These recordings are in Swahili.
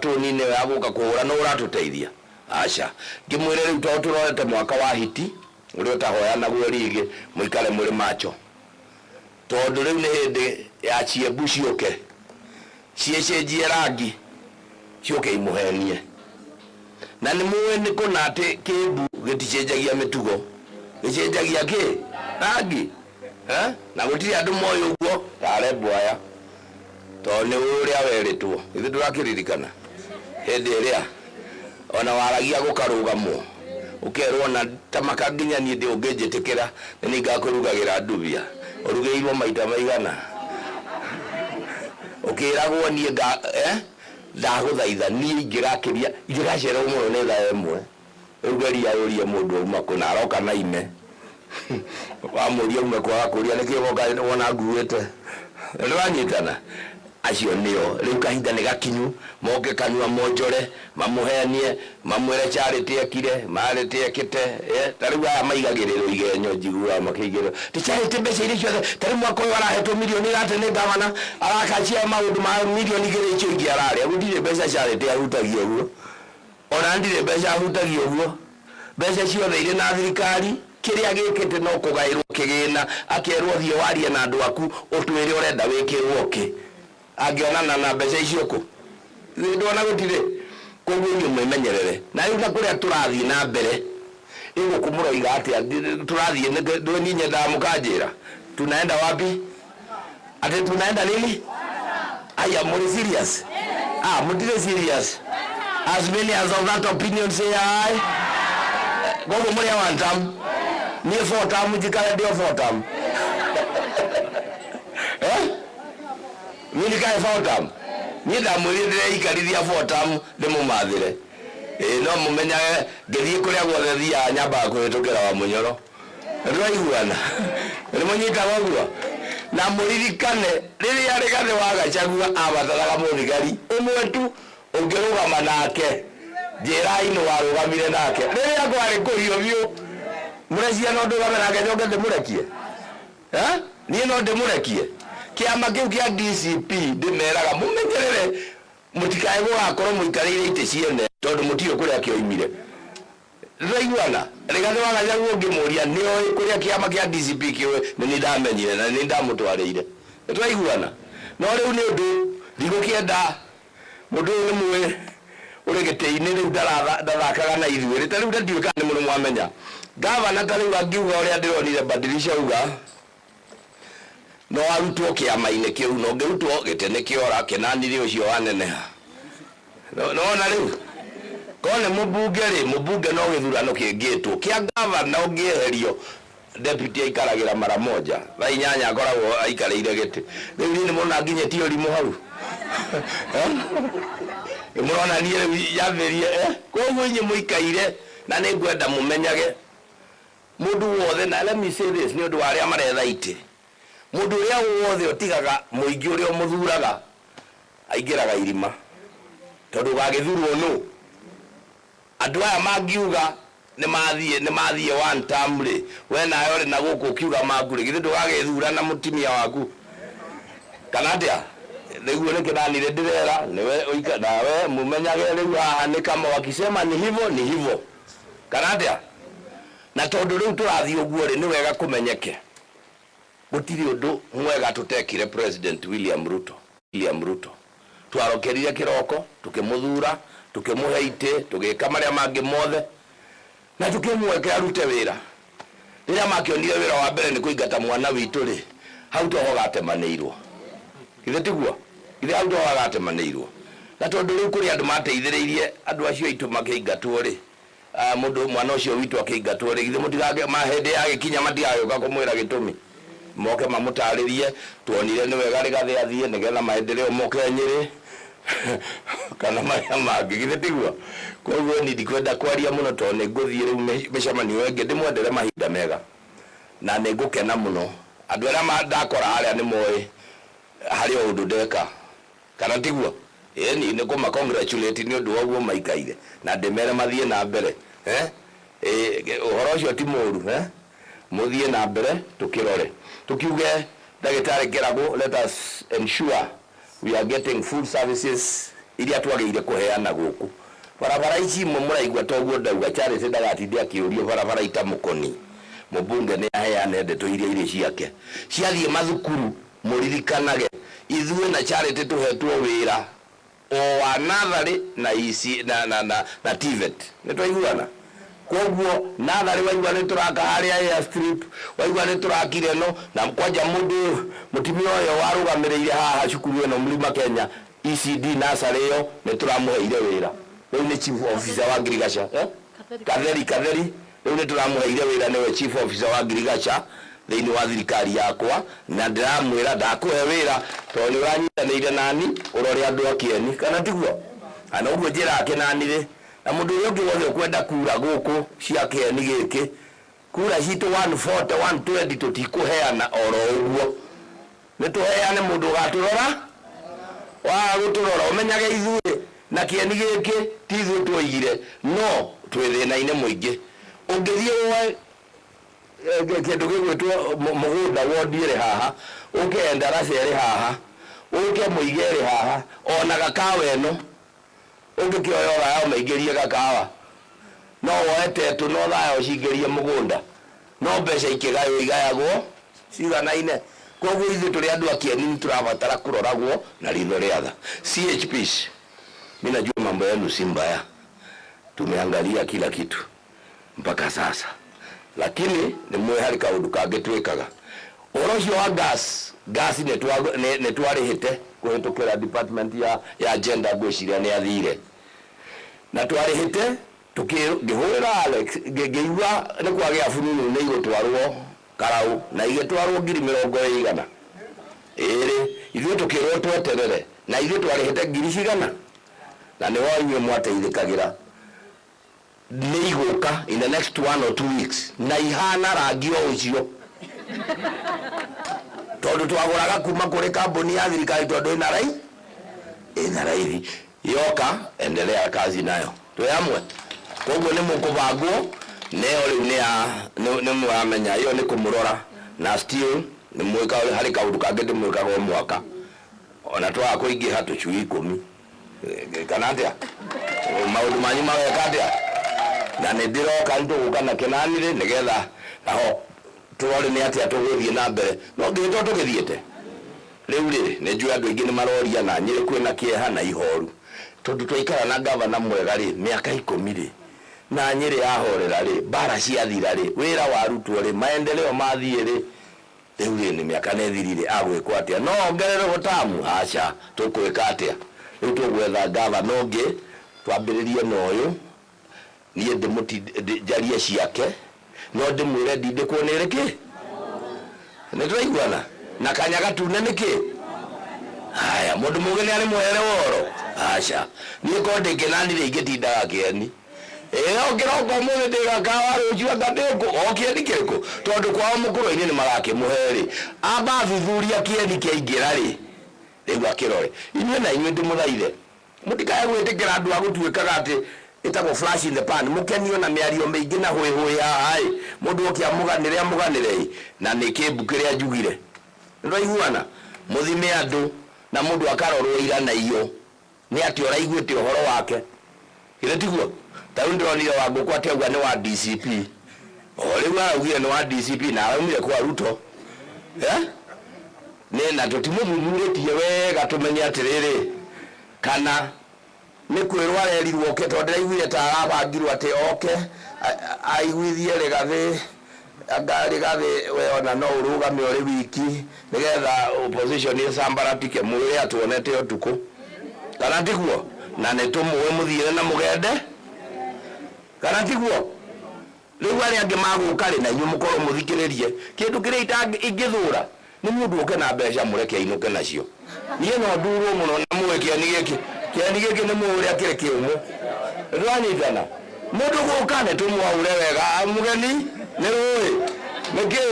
katuni ne aguka kuhura no uratuteithia acha ngimwire riu to turorete mwaka wa hiti urio tahoya naguo rige muikare muri macho tondu riu ni hindi ya ciembu ciuke cienjie rangi ciuke imuhenie na ni muwe ni kuna ati kimbu giticenjagia mitugo gicenjagia ki rangi na gutiri andu moyo uguo tarebwo aya to ni uria weritwo ithu ndurakiririkana hindi iria ona waragia gukarugamwo ukerwo na tamaka nginya ni ndi ungijitikira ni ngakurugagira ndubia urugeirwo maita maigana ukiragwo ni ndaguthaitha ni ingirakiria ingiracerwo muno ni thaa imwe ugeria urie mundu uma kuna aroka na ime wamuria ume kwa kuria niki woka wona nguite ndwanyitana acio nio riu kahinda ni gakinyu moke kanua monjore mamuhenie mamwire charity ekire marity ekite tariu aya maigagiriro igenyo njigua makigiro ti charity mbeca iria ciothe tariu mwako warahetwo milioni gate ni gavana arakachia maundu ma milioni igiri icio ingi araria gutire mbeca charity ahutagia uguo ona ndire mbeca ahutagia uguo mbeca ciothe iri na thirikari kiria gikite no kugairwo kigina akerwo thie warie na andu aku utwire urenda wikirwo ki agionana na mbeca icio ku ndona gutire koguo nyu mmenyerere na riu na kuria turathie na mbere igukumuraiga ati turathie ndoni nyenda mukanjira tunaenda wapi ati tunaenda nini aya muri serious mutire serious as many as of that opinion say aye gogo muri awantam ni fotam jikala dio fotam mini kai fotam ni da mwirire ikarithia fotam de mumathire no mumenya ngethi kuria guothe thia nyamba kuhitukira wa munyoro ndiraiguana ni munyita waguo na muririkane riria rigathe wa Gachagua abataraga muthigari umwe tu ungirugama nake njira-ini warugamire nake riria kwari kurio biu murecia no ndugame nake njoke ndimurekie ni no ndimurekie kiama kiu kia DCP ndimeraga mumenyerere mutikae gugakorwo muikarire ite ciene tondu mutio kuria kioimire raiguana rigathe wa Gachagua ngimuria nioi kuria kiama kia DCP kiwe ni ndamenyire na ni ndamutwarire raiguana no riu ni undu ndigukienda mundu ni muwe uri gitei-ini riu ndathakaga na ithuĩ rita riu ndatiũĩ kana nĩ mũrĩ mwamenya gavana ta riu angiuga ũrĩa ndĩronire Badilisha uga no arutwo kĩama-inĩ kĩu no ngĩrutwo gĩtĩ kĩora kĩnanire ũcio waneneha nona riu kone mũmbunge no gĩthurano kĩngĩtwo kĩa gavana ũngĩeherio deputy aikaragira mara moja thaa 8 akoragwo aikarĩire gĩtĩ riu nĩ mũna nginyĩtie ũrimũ hau murona niye yaverie koguo inye muikaire na ne ngwenda mumenyage mundu wothe na let me say this ni undu waria maretha ite mundu uria wothe otigaga muingi uria muthuraga aingiraga irima tondu gagithurwo no andu aya mangiuga ni mathie one term ri we nayo ri na guku kiuga maguri githu ndugagethura na mutimia waku kana atia niguo ni kinanire ndirera niwe uika nawe mumenyage riu haha ni kama wakisema ni hivyo kana atia na tondu riu turathie uguo ri ni wega kumenyeke gutiri undu mwega tutekire President William Ruto twarokerire kiroko tukimuthura tukimuhe ite tugika maria mangi mothe na tukimwekera rute wira riria makionire wira wa mbere ni kuingata mwana witu ri hau toho gatemanirwo ithetiguo ile hau toho gatemanirwo na tondu riu kuri andu mateithiriirie andu acio itu makiingatwo ri mundu mwana ucio witu akiingatwo ri ithe mutigage mahende agikinya matigayoka kumwira gitumi moke mamutaririe tuonire ni wega rigathe athie nigetha maendeleo moke Nyeri kana maya mangi githetiguo koguo ni ndikwenda kwaria muno to ni nguthie riu micamani wenge ndimwendere mahinda mega na ni ngukena muno andu aria mandakora haria ni moe hari undu ndeka kana tiguo ni kuma congratulate ni undu woguo maikaire na ndimere mathie na mbere uhoro ucio ti muru muthie na mbere tukirore tukiuge ndagitari Kiragu let us ensure we are getting food services iria twagĩrĩire kũheana gũkũ. Barabara ici imwe mũraigua toguo ndauga Charles ndagatinde akĩũrio barabara itamũkoni. Mũmbunge nĩ aheane ndeto iria irĩ ciake. Ciathiĩ mathukuru mũririkanage ithuĩ na Charity tũhetwo wĩra o wa natharĩ na ici na TVET. Nĩtwaiguana? Koguo natharĩ waigua nĩ tũraka harĩa airstrip, waigua nĩ tũrakire no na kwanja mũndũ mũtumia ũyũ warũgamĩrĩire haha cukuru ĩno Mlima Kenya ECD nasarĩ ĩyo nĩ tũramũheire wĩra. Rĩu nĩ chief officer wa Ngirigaca. Katheri rĩu nĩ tũramũheire wĩra nĩwe chief officer wa Ngirigaca thĩinĩ wa thirikari yakwa, na ndĩramwĩra ndakũhe wĩra tondũ nĩ ũranyitanĩire nani ũrore andũ a Kĩeni, kana tiguo? Ana ũguo njĩra Kĩnani-rĩ, na mũndũ ũrĩa ũngĩ wothe ũkwenda kura gũkũ cia Kĩeni gĩkĩ, kura citũ 140 120 tũtikũheana oro ũguo. Nĩ tũheane mũndũ ũgatũrora wa gũtũrora ũmenyage ithuĩ na Kĩeni gĩkĩ ti ithuĩ twoigire, no twĩ thĩna-inĩ mũingĩ. Ũngĩthiĩ woe kĩndũ gĩgwĩtwo mũgũnda wondi ĩrĩ haha, ũke Ndarasha ĩrĩ haha, ũke Mũige ĩrĩ haha, ona Gakawa ĩno ũngĩkĩoya Thayũ maingĩrie Gakawa, no woe Tetũ no Thayũ cingĩrie mũgũnda, no mbeca ikĩgaywo igayagwo ciganaine. Koguo ithuĩ tũrĩ andũ a Kĩeni nĩ tũrabatara kũroragwo na ritho rĩa tha. CHPs, mimi najua mambo yenu si mbaya, tumeangalia kila kitu mpaka sasa, lakini nĩ mwĩ harĩ kaũndũ kangĩ twĩkaga. Ũhoro ũcio wa gas nĩ twarĩhĩte kũhĩtũkĩra department ya gender, ngwĩciria nĩ athire na twarĩhĩte ngĩhũrĩra Alex ngĩigua nĩ kwagĩa fununu nĩ igũtwarwo Karau na igĩtwarwo 100,000 ĩrĩ ithuĩ tũkĩrwo tweterere na ithuĩ twarĩhĩte 100,000 na nĩ wa inyuĩ mwateithĩkagĩra. Nĩ igũka in the next 1 or 2 weeks na ihana rangi o ũcio tondũ twagũraga kuma kũrĩ kambuni ya thirikari tondũ ĩna raithi. Yoka endelea kazi nayo twĩamwe. Koguo nĩ mũkũbangwo neo rĩu nĩ mwamenya iyo nĩ kũmũrora na still nĩ mwĩka harĩ kaũndũ kangĩ ndĩmwĩkaga o mwaka ona twaga kũingĩha tũcui 10 kana atĩa maũndũ manyu mageka atĩa. Na nĩ ndĩroka nĩtũgũka na Kĩnani-rĩ nĩgetha naho tũrore nĩ atĩa tũgũthiĩ na mbere. No ngĩhĩtwo tũgĩthiĩte rĩu-rĩ nĩ njũĩ andũ aingĩ nĩ maroria na Nyĩrĩ kwĩna kĩeha na ihoru tondũ twaikara na gavana mwega-rĩ mĩaka 10-rĩ na Nyĩrĩ yahorera-rĩ mbara ciathira-rĩ wĩra warutwo-rĩ maendeleo mathiĩ-rĩ rĩu-rĩ nĩ mĩaka nĩthirire agwĩkwo atĩa. No ongererwo tamu aca tũkwĩka atĩa. Rĩu tũgwetha gavana ũngĩ twambĩrĩrie na ũyũ niĩ ndĩmũjarie ciake no ndĩmwĩre ndindĩkwo nĩ rĩkĩ. Nĩ tũraiguana na kanya gatune nĩkĩ. Haya mũndũ mũgĩ nĩ arĩ mwehere woro aca niĩ ko ndĩ Kĩnani-rĩ ingĩtindaga Kĩeni kĩroko mũthĩ ndĩ Gakawa rũciũ ngatĩkũ o Kĩeni kĩrĩkũ tondũ kwao mũkũrũ-inĩ nĩ marakĩmũhe-rĩ amba athuthuria Kĩeni kĩaingĩra-rĩ rĩu akĩrore. Inyuĩ na inyuĩ ndĩmũthaithe mũtikae gwĩtĩkĩra andũ a gũtuĩkaga atĩ ĩtagwo flash in the pan mũkenio na mĩario mĩingĩ na hwĩhwĩ haha-ĩ mũndũ oke amũganĩre na nĩ kĩmbu kĩrĩa njugire. Nĩtwaiguana mũthime andũ na mũndũ akarorwo ira na iyo nĩ atĩ ũraiguĩte ũhoro wake githĩ tiguo. Ta rĩu ndĩronire Wangũkũ atĩauga nĩ wa DCP rĩu araugire nĩ wa DCP na araumire kwa Ruto na tũtimũthuthurĩtie wega tũmenye atĩrĩrĩ kana nĩ kwĩrwo arerirwo oke tondũ ndĩraiguire ta arabangirwo atĩ oke aiguithie Rĩgathĩ we ona no ũrũgame ũrĩ wiki nĩgetha opposition ĩsambaratike mwĩre atuonete ũtukũ kana tiguo na nĩ tũmũĩ mũthiĩre na mũgende kana tiguo. Rĩu arĩa angĩ magũka-rĩ na inyuĩ mũkorwo mũthikĩrĩrie kĩndũ kĩrĩa ingĩthũra nĩ mũndũ ũke na mbeca mũreke ainũke nacio. Niĩ no ndurwo mũno na mũĩ Kĩeni gĩkĩ nĩ mũĩ ũrĩa kĩrĩ kĩũmũ ndwanyitana mũndũ gũka nĩ tũmwaure wega mũgeni nĩ rũĩ nĩkĩ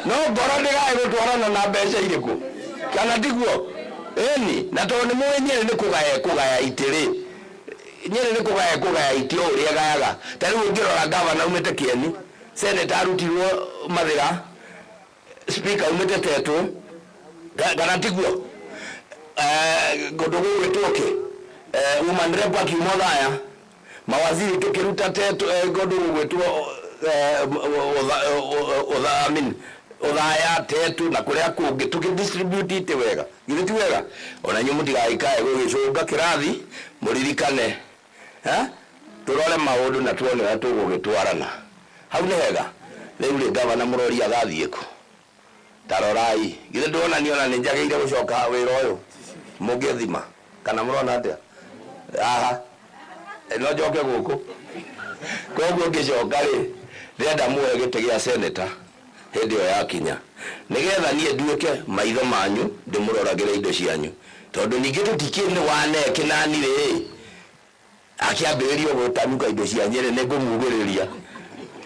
no ngoro ndĩgaĩ gũtwarana na mbeca irĩkũ kana tiguo ĩni. Na tondũ nĩ mũĩ Nyĩrĩ nĩ kũgaya itĩ-rĩ Nyĩrĩ nĩ kũgaya itĩ o ũrĩa gayaga. Ta rĩu ũngĩrora gavana umĩte Kĩeni, seneta arutirwo Mathĩra, speaker umĩte Tetũ kana tiguo kũndũ gũgwĩtwo kĩ woman rep akimothaya mawaziri tukiruta tetu godu gwetwo uthaya tetu na kuria kungi tukidistribute ite wega githiti wega ona nyu mutigaikae gugicunga kirathi muririkane turore maundu na tuone wa tugugitwarana hau ni hega riu ri gavana murori agathie ku tarorai githe ndona niona ni njageire gucoka wira uyu mungithima kana murona atia aha no njoke guku koguo ngicoka ri ndenda muoe gite gia senator hindi yo yakinya nigetha nie nduike maitho manyu ndimuroragire indo cianyu tondu ningi tutikine wane kinani ri akiambiririo gutanuka indo cia Nyeri ningumugiriria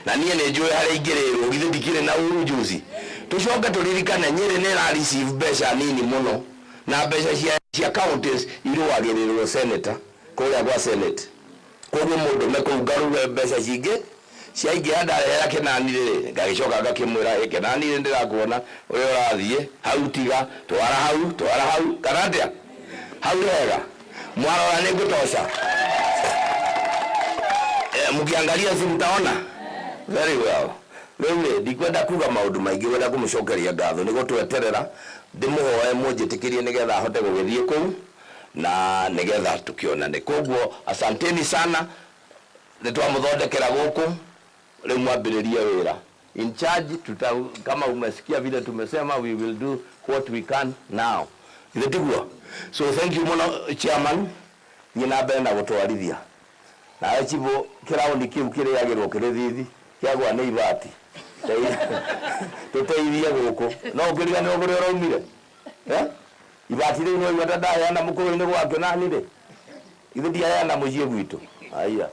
na nie ni njui hari ingirirwo githe ndikire na uru juici tucoke turirikane Nyeri ni ra receive mbeca nini muno na mbeca cia counties iruagirirwo senator kuria gwa senate koguo mundu mekungaruwe mbeca cingi ciaingi ndarehera kinani ri ngagicoka ngakimwira kinani ri ndirakuona uyu urathie hau tiga twara hau kana atia hau wega mwarora ni ngutosha mukiangalia si mtaona very well wewe ndikwenda kuga maundu maingi wenda kumucokeria ngatho nigo tweterera ndimuhoe munjitikirie nigetha hote gugithie kuu na nigetha tukionane koguo asanteni sana nitwamuthondekera guku riu mwambiririe wira in charge kama umesikia vile tumesema we will do what we can now iletiguo so thank you muno chairman nyina bena gutwarithia na chivo kiraundi kiu kiriagirwo kirithithi kiagwa ni ibati tuteithie guku no ukiriga ni ogure uraumire ibati ri no ibata ndaya na mukuru ni gwake nani ri ithithi aya na mucie gwitu aya